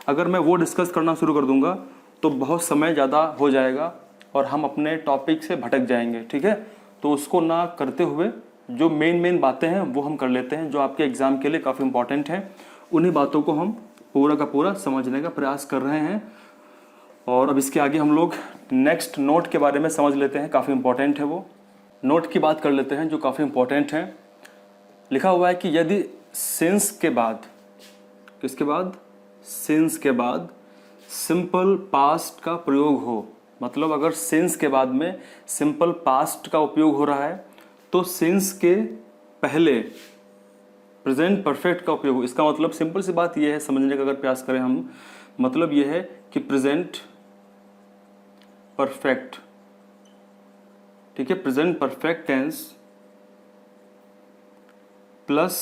अगर मैं वो डिस्कस करना शुरू कर दूंगा तो बहुत समय ज़्यादा हो जाएगा और हम अपने टॉपिक से भटक जाएंगे, ठीक है। तो उसको ना करते हुए जो मेन बातें हैं वो हम कर लेते हैं, जो आपके एग्ज़ाम के लिए काफ़ी इंपॉर्टेंट हैं। उन्हीं बातों को हम पूरा का पूरा समझने का प्रयास कर रहे हैं। और अब इसके आगे हम लोग नेक्स्ट नोट के बारे में समझ लेते हैं, काफ़ी इंपॉर्टेंट है वो। नोट की बात कर लेते हैं जो काफ़ी इंपॉर्टेंट है। लिखा हुआ है कि यदि सिंस के बाद, किसके बाद, सिंस के बाद सिंपल पास्ट का प्रयोग हो, मतलब अगर सिंस के बाद में सिंपल पास्ट का उपयोग हो रहा है तो सिंस के पहले प्रेजेंट परफेक्ट का उपयोग हो। इसका मतलब सिंपल सी बात यह है, समझने का अगर प्रयास करें हम, मतलब यह है कि प्रेजेंट परफेक्ट, ठीक है, present perfect tens plus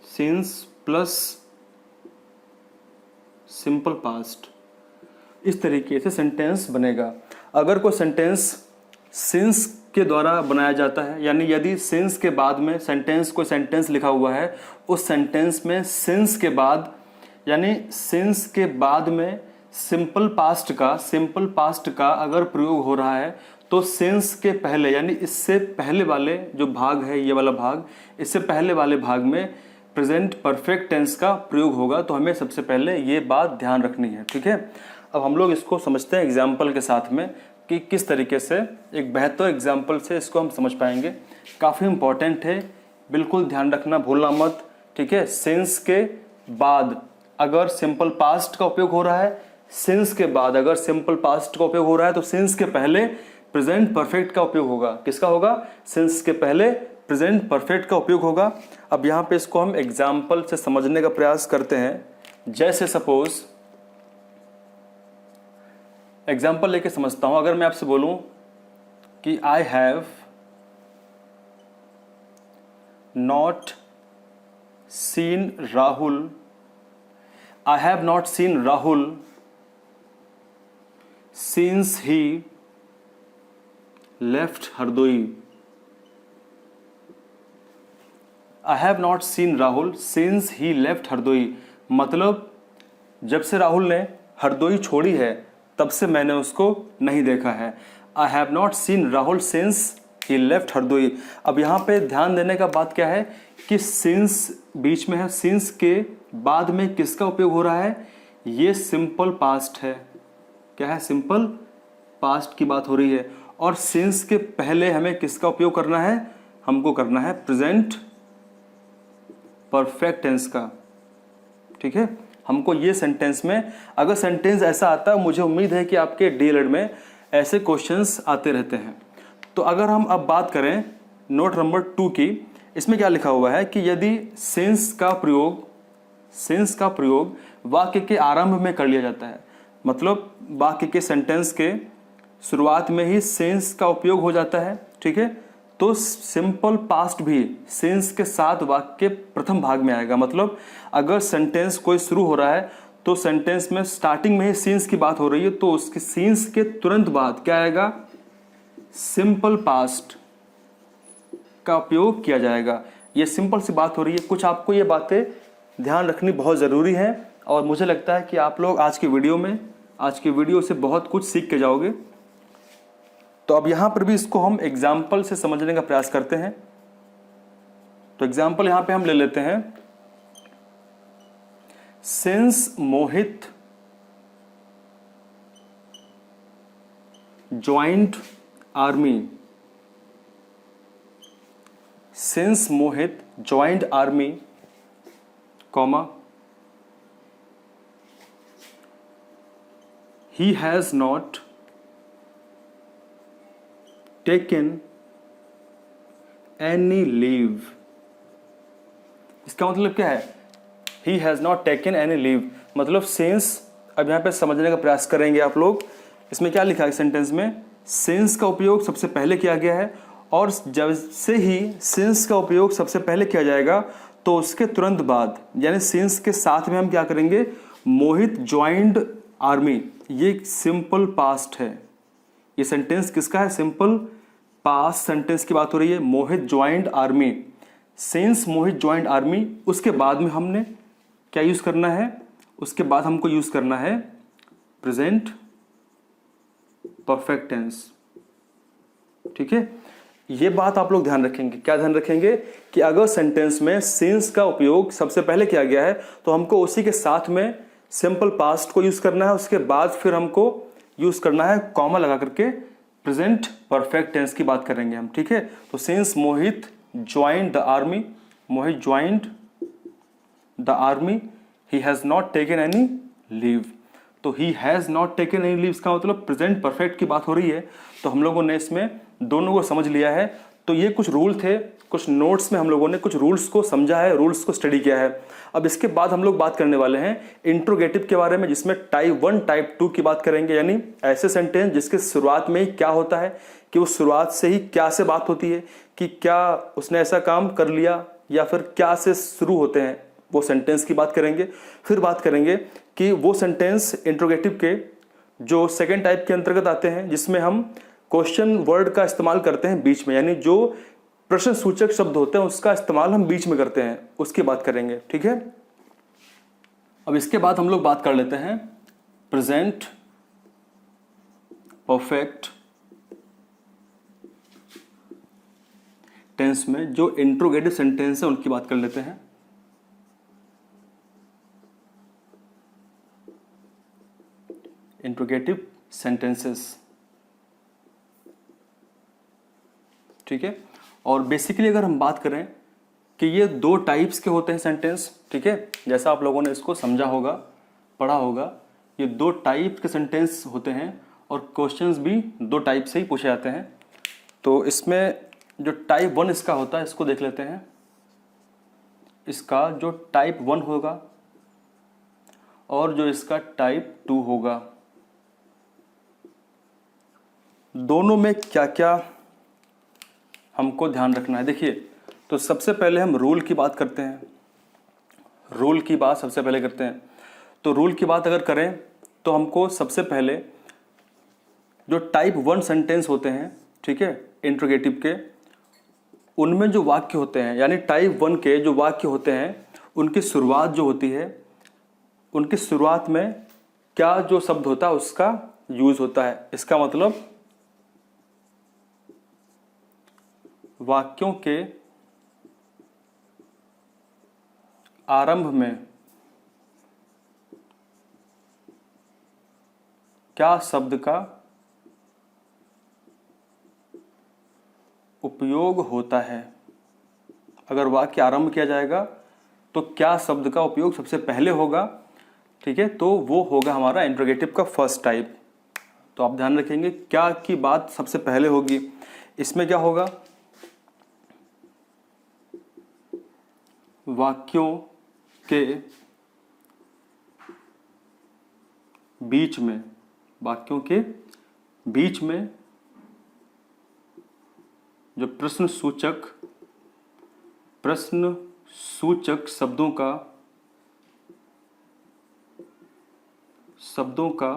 since plus simple past, इस तरीके से सेंटेंस बनेगा। अगर कोई सेंटेंस सिंस के द्वारा बनाया जाता है, यानी यदि सिंस के बाद में सेंटेंस, कोई सेंटेंस लिखा हुआ है, उस सेंटेंस में सिंस के बाद, यानी सिंस के बाद में सिंपल पास्ट का अगर प्रयोग हो रहा है तो सिंस के पहले, यानी इससे पहले वाले जो भाग है, ये वाला भाग, इससे पहले वाले भाग में प्रेजेंट परफेक्ट टेंस का प्रयोग होगा। तो हमें सबसे पहले ये बात ध्यान रखनी है, ठीक है। अब हम लोग इसको समझते हैं एग्जाम्पल के साथ में कि किस तरीके से एक बेहतर एग्जाम्पल से इसको हम समझ पाएंगे। काफ़ी इंपॉर्टेंट है, बिल्कुल ध्यान रखना, भूलना मत, ठीक है। सिंस के बाद अगर सिंपल पास्ट का उपयोग हो रहा है, सिंस के बाद अगर सिंपल पास्ट का उपयोग हो रहा है तो सिंस के पहले प्रेजेंट परफेक्ट का उपयोग होगा। किसका होगा, सिंस के पहले प्रेजेंट परफेक्ट का उपयोग होगा। अब यहाँ पे इसको हम एग्जाम्पल से समझने का प्रयास करते हैं। जैसे सपोज एग्जाम्पल लेके समझता हूं। अगर मैं आपसे बोलूं कि I have not seen Rahul, I have not seen Rahul since he left Hardoi. I have not seen Rahul since he left Hardoi, मतलब जब से राहुल ने हरदोई छोड़ी है तब से मैंने उसको नहीं देखा है। I have not seen Rahul since he left Hardoi. अब यहाँ पे ध्यान देने का बात क्या है कि सिंस बीच में है, सिंस के बाद में किसका उपयोग हो रहा है, ये सिंपल पास्ट है। क्या है, सिंपल पास्ट की बात हो रही है। और सिंस के पहले हमें किसका उपयोग करना है, हमको करना है प्रेजेंट परफेक्ट टेंस का, ठीक है। हमको ये सेंटेंस में, अगर सेंटेंस ऐसा आता है, मुझे उम्मीद है कि आपके डीएलएड में ऐसे क्वेश्चंस आते रहते हैं। तो अगर हम अब बात करें नोट नंबर 2 की, इसमें क्या लिखा हुआ है कि यदि सिंस का प्रयोग वाक्य के आरंभ में कर लिया जाता है, मतलब वाक्य के सेंटेंस के शुरुआत में ही सिंस का उपयोग हो जाता है, ठीक है, तो सिंपल पास्ट भी सिंस के साथ वाक्य के प्रथम भाग में आएगा। मतलब अगर सेंटेंस कोई शुरू हो रहा है तो सेंटेंस में स्टार्टिंग में ही सिंस की बात हो रही है तो उसके सिंस के तुरंत बाद क्या आएगा, सिंपल पास्ट का उपयोग किया जाएगा। ये सिंपल सी बात हो रही है। कुछ आपको ये बातें ध्यान रखनी बहुत ज़रूरी है और मुझे लगता है कि आप लोग आज की वीडियो से बहुत कुछ सीख के जाओगे। तो अब यहाँ पर भी इसको हम एग्जाम्पल से समझने का प्रयास करते हैं। तो एग्जाम्पल यहाँ पे हम ले लेते हैं। Since Mohit joint army, since Mohit joint army, comma, he has not taken any leave। इसका मतलब क्या है? he has not taken any leave मतलब since, अब यहाँ पे समझने का प्रयास करेंगे आप लोग। इसमें क्या लिखा है सेंटेंस में? since का उपयोग सबसे पहले किया गया है, और जब से ही since का उपयोग सबसे पहले किया जाएगा तो उसके तुरंत बाद, यानी since के साथ में हम क्या करेंगे? मोहित ज्वाइंड आर्मी। ये सिंपल पास्ट है। ये सेंटेंस किसका है? सिंपल पास्ट सेंटेंस की बात हो रही है। मोहित joined army, since Mohit joined army. उसके बाद में हमने क्या यूज करना है? उसके बाद हमको यूज करना है प्रेजेंट परफेक्ट टेंस। ठीक है, ये बात आप लोग ध्यान रखेंगे। क्या ध्यान रखेंगे? कि अगर सेंटेंस में सिंस का उपयोग सबसे पहले किया गया है तो हमको उसी के साथ में सिंपल पास्ट को यूज करना है। उसके बाद फिर हमको यूज करना है कॉमा लगा करके प्रेजेंट परफेक्ट टेंस की बात करेंगे हम। ठीक है, तो since Mohit joined the army, Mohit joined the army, he has not taken any leave. तो he has not taken any leave का मतलब प्रेजेंट परफेक्ट की बात हो रही है। तो हम लोगों ने इसमें दोनों को समझ लिया है। तो ये कुछ रूल थे, कुछ नोट्स में हम लोगों ने कुछ रूल्स को समझा है, रूल्स को स्टडी किया है। अब इसके बाद हम लोग बात करने वाले हैं इंट्रोगेटिव के बारे में, जिसमें टाइप 1 टाइप 2 की बात करेंगे। यानी ऐसे सेंटेंस जिसके शुरुआत में ही क्या होता है कि वो शुरुआत से ही क्या से बात होती है, कि क्या उसने ऐसा काम कर लिया, या फिर क्या से शुरू होते हैं, वो सेंटेंस की बात करेंगे। फिर बात करेंगे कि वो सेंटेंस इंट्रोगेटिव के जो सेकेंड टाइप के अंतर्गत आते हैं, जिसमें हम क्वेश्चन वर्ड का इस्तेमाल करते हैं बीच में, यानी जो प्रश्न सूचक शब्द होते हैं उसका इस्तेमाल हम बीच में करते हैं, उसकी बात करेंगे। ठीक है, अब इसके बाद हम लोग बात कर लेते हैं प्रेजेंट परफेक्ट टेंस में जो इंट्रोगेटिव सेंटेंस है उनकी बात कर लेते हैं। इंट्रोगेटिव सेंटेंसेस, ठीक है। और बेसिकली अगर हम बात करें कि ये दो टाइप्स के होते हैं सेंटेंस, ठीक है, जैसा आप लोगों ने इसको समझा होगा, पढ़ा होगा, ये दो टाइप के सेंटेंस होते हैं और क्वेश्चंस भी दो टाइप से ही पूछे जाते हैं। तो इसमें जो टाइप 1 इसका होता है इसको देख लेते हैं। इसका जो टाइप 1 होगा और जो इसका टाइप 2 होगा, दोनों में क्या क्या हमको ध्यान रखना है। देखिए, तो सबसे पहले हम रूल की बात करते हैं। रूल की बात सबसे पहले करते हैं। तो रूल की बात अगर करें तो हमको सबसे पहले जो टाइप 1 सेंटेंस होते हैं, ठीक है, इंट्रोगेटिव के, उनमें जो वाक्य होते हैं, यानी टाइप 1 के जो वाक्य होते हैं, उनकी शुरुआत जो होती है, उनकी शुरुआत में क्या जो शब्द होता है उसका यूज होता है। इसका मतलब वाक्यों के आरंभ में क्या शब्द का उपयोग होता है। अगर वाक्य आरंभ किया जाएगा तो क्या शब्द का उपयोग सबसे पहले होगा, ठीक है, तो वो होगा हमारा इंट्रोगेटिव का फर्स्ट टाइप। तो आप ध्यान रखेंगे क्या की बात सबसे पहले होगी। इसमें क्या होगा? वाक्यों के बीच में, वाक्यों के बीच में जो प्रश्न सूचक शब्दों का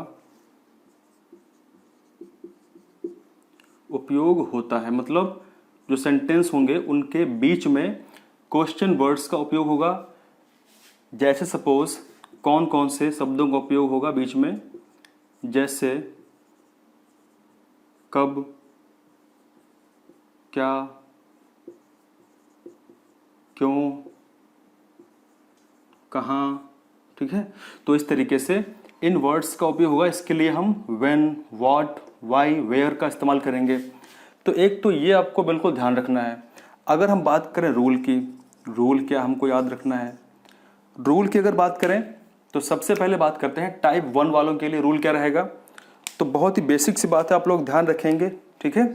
उपयोग होता है। मतलब जो सेंटेंस होंगे उनके बीच में क्वेश्चन वर्ड्स का उपयोग होगा। जैसे सपोज कौन कौन से शब्दों का उपयोग होगा बीच में, जैसे कब, क्या, क्यों, कहाँ, ठीक है। तो इस तरीके से इन वर्ड्स का उपयोग होगा। इसके लिए हम व्हेन, व्हाट, व्हाई, वेयर का इस्तेमाल करेंगे। तो एक तो ये आपको बिल्कुल ध्यान रखना है। अगर हम बात करें रूल की, रूल क्या हमको याद रखना है, रूल की अगर बात करें तो सबसे पहले बात करते हैं टाइप 1 वालों के लिए रूल क्या रहेगा। तो बहुत ही बेसिक सी बात है, आप लोग ध्यान रखेंगे, ठीक है।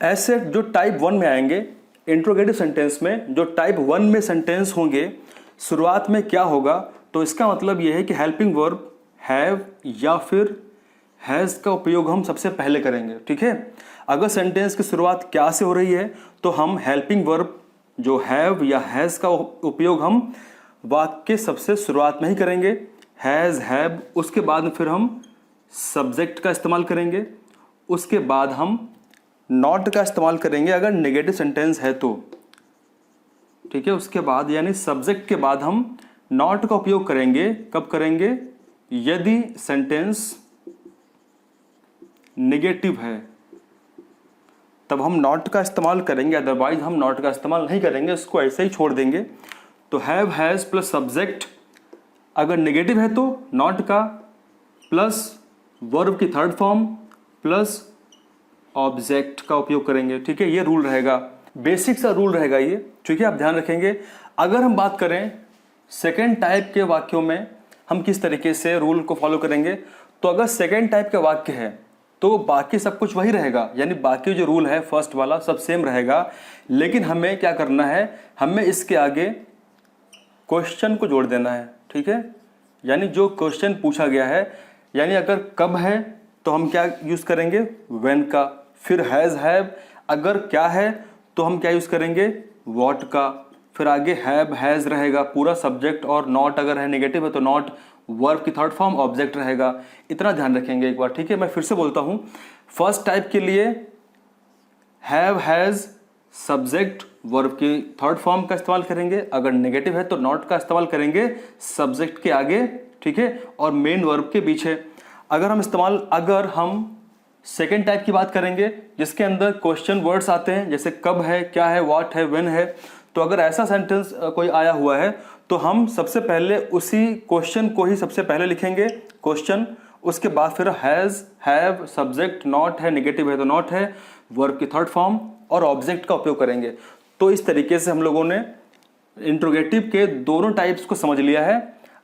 ऐसे जो टाइप 1 में आएंगे, इंट्रोगेटिव सेंटेंस में जो टाइप 1 में सेंटेंस होंगे, शुरुआत में क्या होगा, तो इसका मतलब यह है कि हेल्पिंग वर्ब हैव या फिर हैज़ का उपयोग हम सबसे पहले करेंगे, ठीक है। अगर सेंटेंस की शुरुआत क्या से हो रही है तो हम हेल्पिंग वर्ब जो हैव या हैज़ का उपयोग हम वाक्य के सबसे शुरुआत में ही करेंगे, हैज़, हैव। उसके बाद फिर हम सब्जेक्ट का इस्तेमाल करेंगे, उसके बाद हम नॉट का इस्तेमाल करेंगे अगर नेगेटिव सेंटेंस है तो, ठीक है। उसके बाद यानी सब्जेक्ट के बाद हम नॉट का उपयोग करेंगे। कब करेंगे? यदि सेंटेंस नेगेटिव है तब हम नॉट का इस्तेमाल करेंगे, अदरवाइज हम नॉट का इस्तेमाल नहीं करेंगे, इसको ऐसे ही छोड़ देंगे। तो हैव, हैज़ प्लस सब्जेक्ट अगर नेगेटिव है तो नॉट का प्लस वर्ब की थर्ड फॉर्म प्लस ऑब्जेक्ट का उपयोग करेंगे, ठीक है। ये रूल रहेगा, बेसिक सा रूल रहेगा ये, ठीक है। आप ध्यान रखेंगे। अगर हम बात करें सेकेंड टाइप के वाक्यों में हम किस तरीके से रूल को फॉलो करेंगे, तो अगर सेकेंड टाइप का वाक्य है तो बाकी सब कुछ वही रहेगा, यानी बाकी जो रूल है फर्स्ट वाला सब सेम रहेगा, लेकिन हमें क्या करना है, हमें इसके आगे क्वेश्चन को जोड़ देना है, ठीक है। यानी जो क्वेश्चन पूछा गया है, यानी अगर कब है तो हम क्या यूज करेंगे, व्हेन का। फिर हैज, हैव अगर क्या है तो हम क्या यूज करेंगे, व्हाट का। फिर आगे हैव, हैज रहेगा पूरा सब्जेक्ट, और नॉट अगर है नेगेटिव है तो नॉट, वर्ब की थर्ड फॉर्म ऑब्जेक्ट रहेगा। इतना ध्यान रखेंगे एक बार, ठीक है। मैं फिर से बोलता हूं, फर्स्ट टाइप के लिए हैव, हैज, सब्जेक्ट, वर्ब की थर्ड फॉर्म का इस्तेमाल करेंगे। अगर नेगेटिव है तो नॉट का इस्तेमाल करेंगे सब्जेक्ट के आगे, ठीक है, और मेन वर्ब के पीछे। अगर हम सेकेंड टाइप की बात करेंगे जिसके अंदर क्वेश्चन वर्ड्स आते हैं, जैसे कब है, क्या है, व्हाट है, व्हेन है, तो अगर ऐसा सेंटेंस कोई आया हुआ है तो हम सबसे पहले उसी क्वेश्चन को ही सबसे पहले लिखेंगे, क्वेश्चन। उसके बाद फिर हैज, हैव, सब्जेक्ट, नॉट है, नेगेटिव है तो नॉट है, वर्ब की थर्ड फॉर्म और ऑब्जेक्ट का उपयोग करेंगे। तो इस तरीके से हम लोगों ने इंट्रोगेटिव के दोनों टाइप्स को समझ लिया है।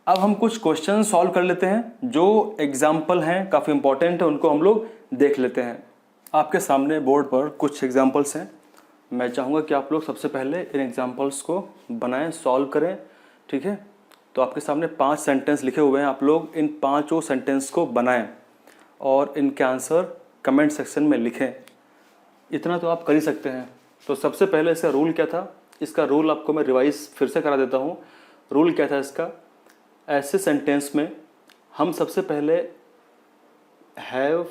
अब हम कुछ क्वेश्चन सॉल्व कर लेते हैं, जो एग्जाम्पल हैं काफ़ी इंपॉर्टेंट है, उनको हम लोग देख लेते हैं। आपके सामने बोर्ड पर कुछ एग्जाम्पल्स हैं, मैं चाहूँगा कि आप लोग सबसे पहले इन एग्जाम्पल्स को बनाएं, सॉल्व करें, ठीक है। तो आपके सामने 5 सेंटेंस लिखे हुए हैं, आप लोग इन 5 सेंटेंस को बनाएं और इनके आंसर कमेंट सेक्शन में लिखें। इतना तो आप कर ही सकते हैं। तो सबसे पहले इसका रूल क्या था, इसका रूल आपको मैं रिवाइज फिर से करा देता हूँ। रूल क्या था इसका, ऐसे सेंटेंस में हम सबसे पहले हैव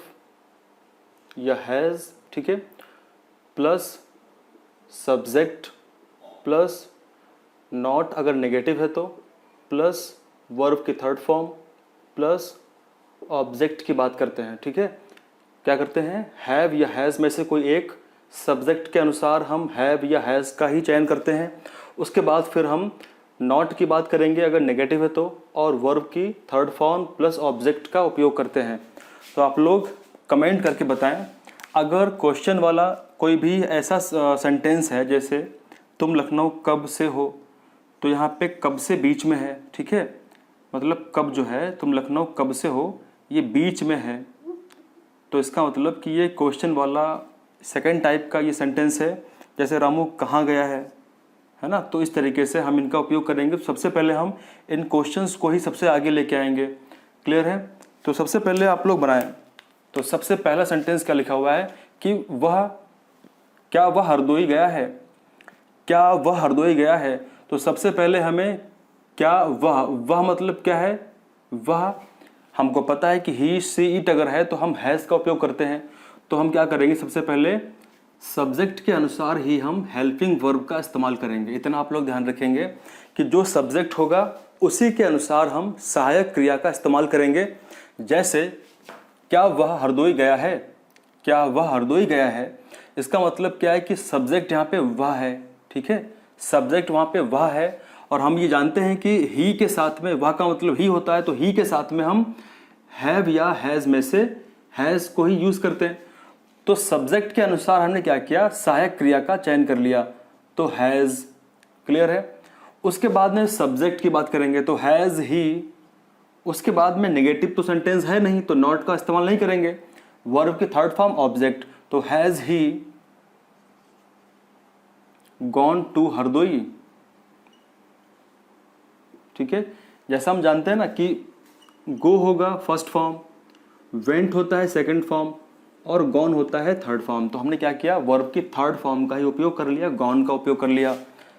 या हैज़, ठीक है, प्लस सब्जेक्ट प्लस नॉट अगर नेगेटिव है तो, प्लस वर्ब की थर्ड फॉर्म प्लस ऑब्जेक्ट की बात करते हैं, ठीक है। क्या करते हैं, हैव या हैज़ में से कोई एक, सब्जेक्ट के अनुसार हम हैव या हैज़ का ही चयन करते हैं। उसके बाद फिर हम नॉट की बात करेंगे अगर नेगेटिव है तो, और वर्ब की थर्ड फॉर्म प्लस ऑब्जेक्ट का उपयोग करते हैं। तो आप लोग कमेंट करके बताएं, अगर क्वेश्चन वाला कोई भी ऐसा सेंटेंस है, जैसे तुम लखनऊ कब से हो, तो यहाँ पे कब से बीच में है, ठीक है। मतलब कब जो है, तुम लखनऊ कब से हो, ये बीच में है, तो इसका मतलब कि ये क्वेश्चन वाला सेकंड टाइप का ये सेंटेंस है। जैसे रामू कहाँ गया है ना। तो इस तरीके से हम इनका उपयोग करेंगे। सबसे पहले हम इन क्वेश्चंस को ही सबसे आगे लेके आएंगे, क्लियर है। तो सबसे पहले आप लोग बनाएं। तो सबसे पहला सेंटेंस क्या लिखा हुआ है कि क्या वह हरदोई गया है, क्या वह हरदोई गया है। तो सबसे पहले हमें क्या वह मतलब क्या है, वह हमको पता है कि ही, सी, इट अगर है तो हम हैज़ का उपयोग करते हैं। तो हम क्या करेंगे, सबसे पहले सब्जेक्ट के अनुसार ही हम हेल्पिंग वर्ब का इस्तेमाल करेंगे। इतना आप लोग ध्यान रखेंगे कि जो सब्जेक्ट होगा उसी के अनुसार हम सहायक क्रिया का इस्तेमाल करेंगे। जैसे क्या वह हरदोई गया है, क्या वह हरदोई गया है, इसका मतलब क्या है कि सब्जेक्ट यहाँ पे वह है, ठीक है, सब्जेक्ट वहाँ पे वह है और हम ये जानते हैं कि ही के साथ में वह का मतलब ही होता है, तो ही के साथ में हम हैव या हैज़ में से हैज़ को ही यूज़ करते हैं। तो सब्जेक्ट के अनुसार हमने क्या किया, सहायक क्रिया का चयन कर लिया, तो हैज़। क्लियर है। उसके बाद में सब्जेक्ट की बात करेंगे तो हैज़ ही। उसके बाद में नेगेटिव तो सेंटेंस है नहीं, तो नॉट का इस्तेमाल नहीं करेंगे। वर्ब की थर्ड फॉर्म ऑब्जेक्ट, तो has he gone to Hardoi. ठीक है। जैसा हम जानते हैं ना कि गो होगा फर्स्ट फॉर्म, वेंट होता है सेकंड फॉर्म और गॉन होता है थर्ड फॉर्म। तो हमने क्या किया, वर्ब की थर्ड फॉर्म का ही उपयोग कर लिया, गॉन का उपयोग कर लिया,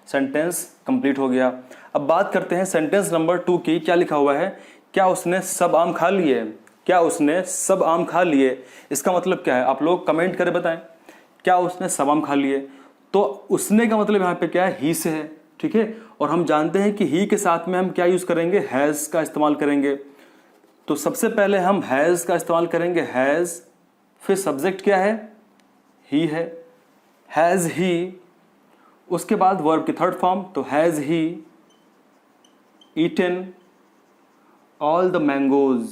सेंटेंस कंप्लीट हो गया। अब बात करते हैं सेंटेंस नंबर 2 की। क्या लिखा हुआ है, क्या उसने सब आम खा लिए। क्या उसने सब आम खा लिए, इसका मतलब क्या है, आप लोग कमेंट करके बताएं। क्या उसने सब आम खा लिए, तो उसने का मतलब यहाँ पे क्या है, ही से है। ठीक है। और हम जानते हैं कि ही के साथ में हम क्या यूज करेंगे, हैज़ का इस्तेमाल करेंगे। तो सबसे पहले हम हैज़ का इस्तेमाल करेंगे, हैज़। फिर सब्जेक्ट क्या है, ही है, हैज़ ही। उसके बाद वर्ब की थर्ड फॉर्म, तो has he eaten all the mangoes.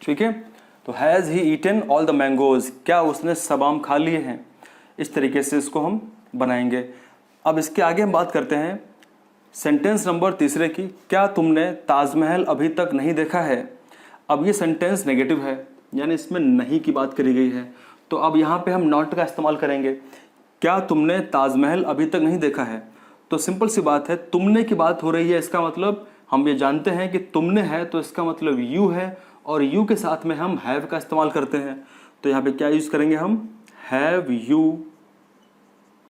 ठीक है। तो has he eaten all the mangoes, क्या उसने सब आम खा लिए हैं। इस तरीके से इसको हम बनाएंगे। अब इसके आगे हम बात करते हैं सेंटेंस नंबर 3 की। क्या तुमने ताजमहल अभी तक नहीं देखा है। अब ये सेंटेंस नेगेटिव है, यानी इसमें नहीं की बात करी गई है। तो अब यहाँ पे हम नॉट का इस्तेमाल करेंगे। क्या तुमने ताजमहल अभी तक नहीं देखा है, तो सिंपल सी बात है, तुमने की बात हो रही है। इसका मतलब हम ये जानते हैं कि तुमने है, तो इसका मतलब यू है, और यू के साथ में हम हैव का इस्तेमाल करते हैं। तो यहाँ पे क्या यूज करेंगे हम, हैव यू